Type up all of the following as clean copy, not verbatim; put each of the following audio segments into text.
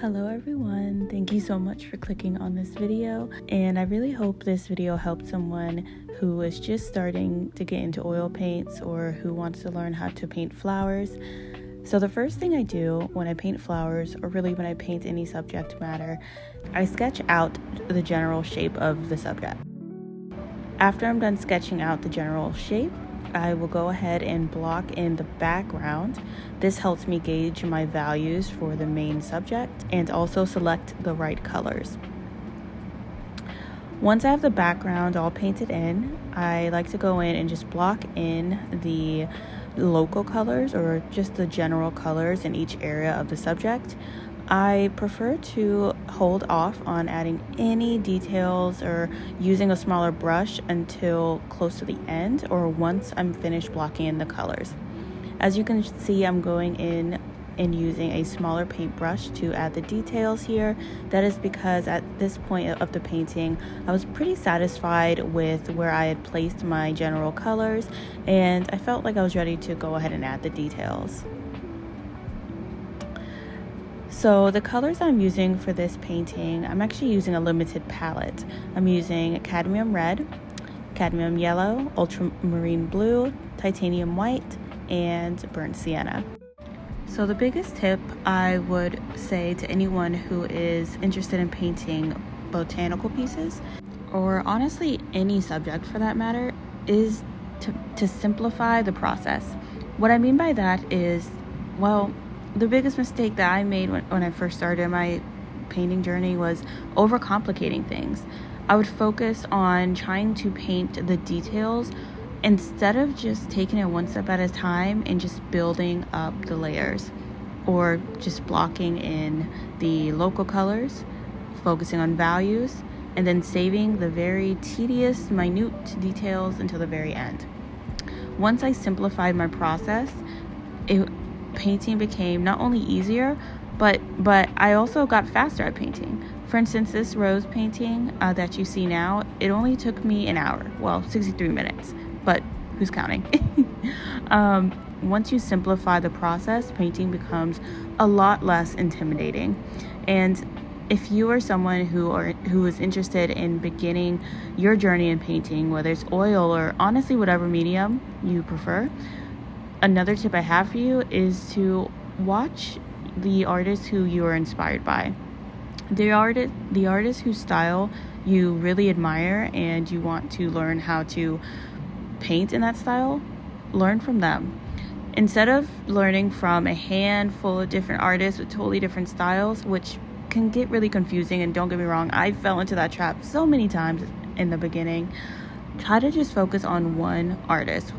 Hello everyone, thank you so much for clicking on this video, and I really hope this video helped someone who is just starting to get into oil paints or who wants to learn how to paint flowers. So the first thing I do when I paint flowers, or really when I paint any subject matter, I sketch out the general shape of the subject. After I'm done sketching out the general shape, I will go ahead and block in the background. This helps me gauge my values for the main subject and also select the right colors. Once I have the background all painted in, I like to go in and just block in the local colors or just the general colors in each area of the subject. I prefer to hold off on adding any details or using a smaller brush until close to the end or once I'm finished blocking in the colors. As you can see, I'm going in and using a smaller paintbrush to add the details here. That is because at this point of the painting, I was pretty satisfied with where I had placed my general colors, and I felt like I was ready to go ahead and add the details. So the colors I'm using for this painting, I'm actually using a limited palette. I'm using cadmium red, cadmium yellow, ultramarine blue, titanium white, and burnt sienna. So the biggest tip I would say to anyone who is interested in painting botanical pieces, or honestly any subject for that matter, is to simplify the process. What I mean by that is, well, the biggest mistake that I made when I first started my painting journey was overcomplicating things. I would focus on trying to paint the details instead of just taking it one step at a time and just building up the layers, or just blocking in the local colors, focusing on values, and then saving the very tedious, minute details until the very end. Once I simplified my process, painting became not only easier, but I also got faster at painting. For instance, this rose painting that you see now, it only took me an hour, well, 63 minutes, but who's counting? Once you simplify the process, painting becomes a lot less intimidating. And if you are someone who is interested in beginning your journey in painting, whether it's oil or honestly whatever medium you prefer, another tip I have for you is to watch the artists who you are inspired by. The artists whose style you really admire and you want to learn how to paint in that style, learn from them. Instead of learning from a handful of different artists with totally different styles, which can get really confusing, and don't get me wrong, I fell into that trap so many times in the beginning, try to just focus on one artist,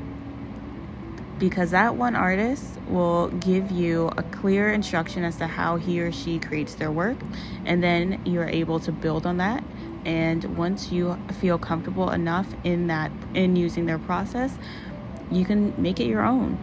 because that one artist will give you a clear instruction as to how he or she creates their work, and then you're able to build on that. And once you feel comfortable enough in using their process, you can make it your own.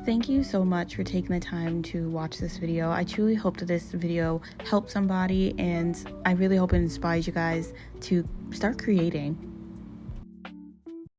Thank you so much for taking the time to watch this video. I truly hope that this video helped somebody, and I really hope it inspires you guys to start creating.